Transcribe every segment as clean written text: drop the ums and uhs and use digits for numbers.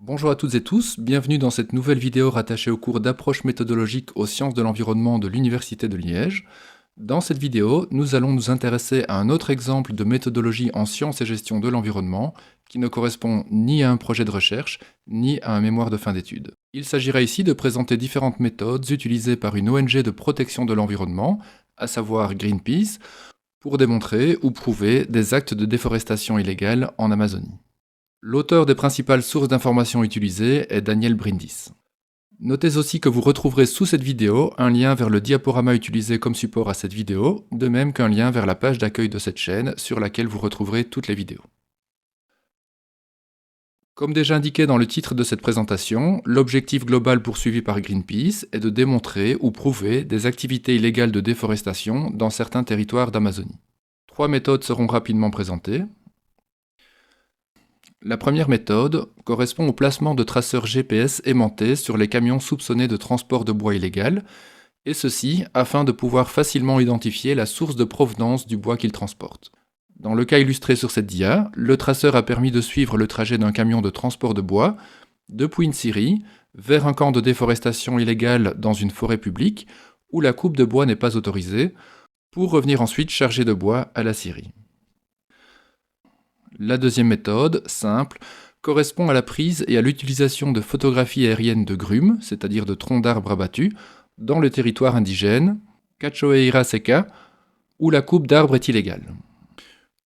Bonjour à toutes et tous, bienvenue dans cette nouvelle vidéo rattachée au cours d'approche méthodologique aux sciences de l'environnement de l'Université de Liège. Dans cette vidéo, nous allons nous intéresser à un autre exemple de méthodologie en sciences et gestion de l'environnement qui ne correspond ni à un projet de recherche, ni à un mémoire de fin d'études. Il s'agira ici de présenter différentes méthodes utilisées par une ONG de protection de l'environnement, à savoir Greenpeace, pour démontrer ou prouver des actes de déforestation illégale en Amazonie. L'auteur des principales sources d'informations utilisées est Daniel Brindis. Notez aussi que vous retrouverez sous cette vidéo un lien vers le diaporama utilisé comme support à cette vidéo, de même qu'un lien vers la page d'accueil de cette chaîne sur laquelle vous retrouverez toutes les vidéos. Comme déjà indiqué dans le titre de cette présentation, l'objectif global poursuivi par Greenpeace est de démontrer ou prouver des activités illégales de déforestation dans certains territoires d'Amazonie. 3 méthodes seront rapidement présentées. La première méthode correspond au placement de traceurs GPS aimantés sur les camions soupçonnés de transport de bois illégal, et ceci afin de pouvoir facilement identifier la source de provenance du bois qu'ils transportent. Dans le cas illustré sur cette dia, le traceur a permis de suivre le trajet d'un camion de transport de bois depuis une scierie vers un camp de déforestation illégale dans une forêt publique où la coupe de bois n'est pas autorisée, pour revenir ensuite chargé de bois à la scierie. La deuxième méthode, simple, correspond à la prise et à l'utilisation de photographies aériennes de grumes, c'est-à-dire de troncs d'arbres abattus, dans le territoire indigène, Cachoeira Seca, où la coupe d'arbres est illégale.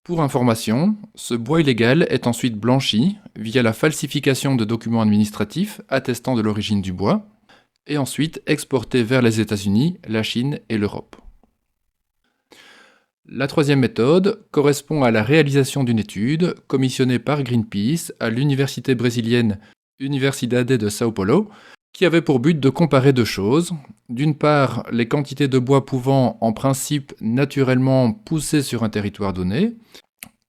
Pour information, ce bois illégal est ensuite blanchi via la falsification de documents administratifs attestant de l'origine du bois, et ensuite exporté vers les États-Unis, la Chine et l'Europe. La troisième méthode correspond à la réalisation d'une étude commissionnée par Greenpeace à l'université brésilienne Universidade de São Paulo, qui avait pour but de comparer deux choses. D'une part, les quantités de bois pouvant en principe naturellement pousser sur un territoire donné,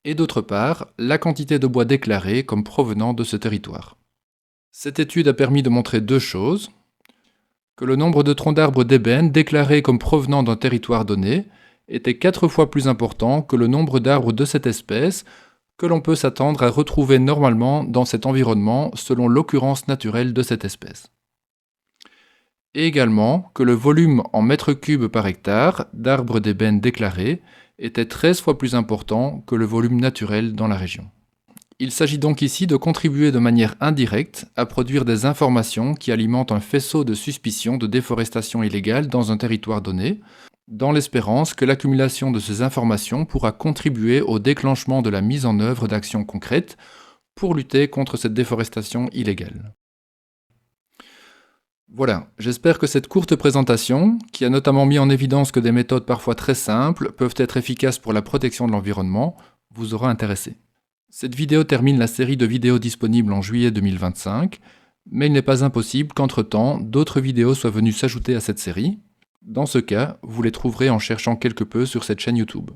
et d'autre part, la quantité de bois déclarée comme provenant de ce territoire. Cette étude a permis de montrer deux choses: que le nombre de troncs d'arbres d'ébène déclarés comme provenant d'un territoire donné était 4 fois plus important que le nombre d'arbres de cette espèce que l'on peut s'attendre à retrouver normalement dans cet environnement selon l'occurrence naturelle de cette espèce. Et également que le volume en mètres cubes par hectare d'arbres d'ébène déclarés était 13 fois plus important que le volume naturel dans la région. Il s'agit donc ici de contribuer de manière indirecte à produire des informations qui alimentent un faisceau de suspicion de déforestation illégale dans un territoire donné, dans l'espérance que l'accumulation de ces informations pourra contribuer au déclenchement de la mise en œuvre d'actions concrètes pour lutter contre cette déforestation illégale. Voilà, j'espère que cette courte présentation, qui a notamment mis en évidence que des méthodes parfois très simples peuvent être efficaces pour la protection de l'environnement, vous aura intéressé. Cette vidéo termine la série de vidéos disponibles en juillet 2025, mais il n'est pas impossible qu'entre-temps, d'autres vidéos soient venues s'ajouter à cette série. Dans ce cas, vous les trouverez en cherchant quelque peu sur cette chaîne YouTube.